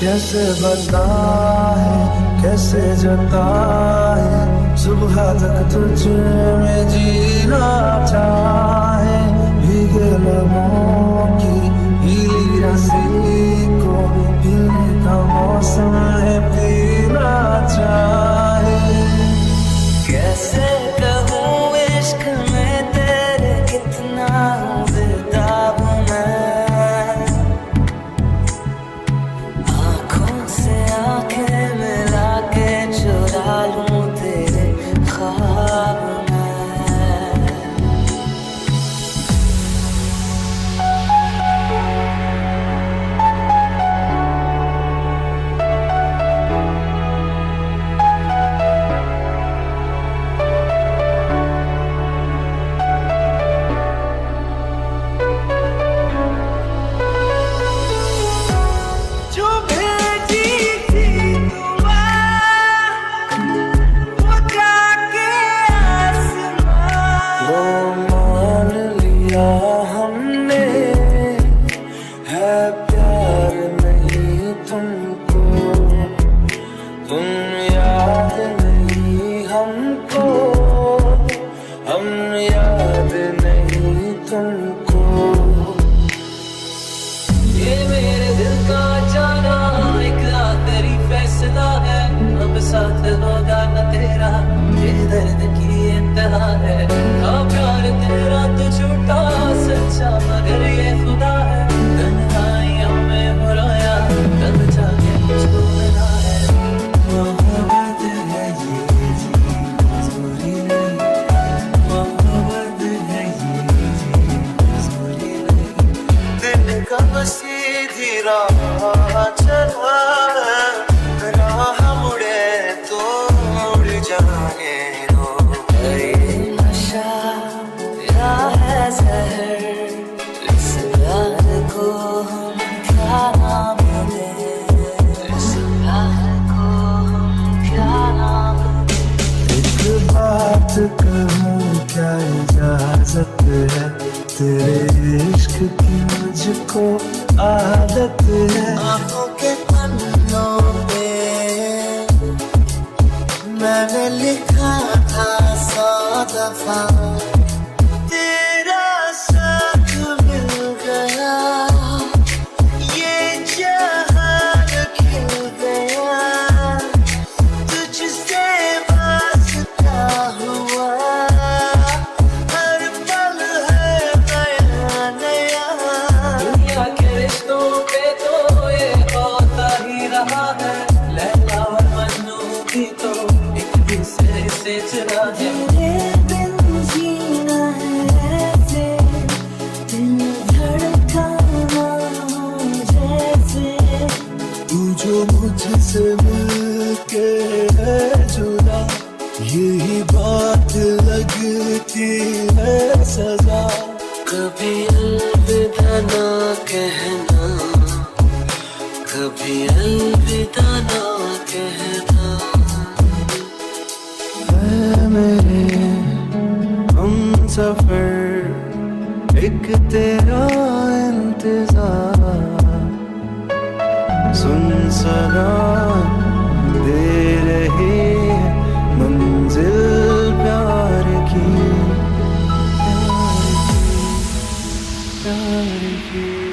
कैसे बताए कैसे जताए, सुबह तक तुझ में जीना चाहे। भीगे लबों की गीली रस्सी को पीने का मौसम है, पीना चाहे। कैसे कहूँ इश्क में तेरे कितना हूँ बेताब मैं, आँखों से आँखें मिला के चुरा लूँ तेरे ख्वाब में। जो भेजी थी दुआ वो जाके आसमां, वो मान लिया हमने, है प्यार नहीं तुमको। तुम याद नहीं हमको, हम याद नहीं तुमको। ये मेरे दिल का जाना एक आखिरी फैसला है, अब साथ होगा न तेरा, ये दर्द की इंतहा है। हाँ प्यार तेरा तो झूठा सच्चा मगर ये खुदा है, तन्हाइयों में बुराया तब जाके मुझको मिला है। मोहब्बत है ये जी मजबूरी नहीं, मोहब्बत है ये जी मजबूरी नहीं। दिन कब सीधी राह चला, राह मुड़े तो मुड़ जाने दो। ये नशा या है जहर, इस प्यार को हम क्या नाम दें, इस प्यार को हम क्या नाम दें। एक बात कहूँ क्या इजाजत है, तेरे इश्क की मुझको आदत है। आँखों के पन्नों पे मैंने लिखा था 100 दफा, तेरा साथ मिल गया, ये जहान खिल गया। तुझसे वास्ता हुआ, हर पल है नया नया। दुनिया के रिश्तों पे तो ये होता ही रहा है, लैला और मजनू भी तो एक दूसरे से जुड़ा है। तेरे बिन जीना है ऐसे, दिल धड़काना जैसे। तू जो मुझसे मिलके है जुदा, यही बात लगती है सजा। कभी अलविदा ना कहना, कभी अलविदा ना कहना। है मेरे हम सफर, एक तेरा इंतजार। सुन सना दे रही है मंजिल प्यार की, प्यार की।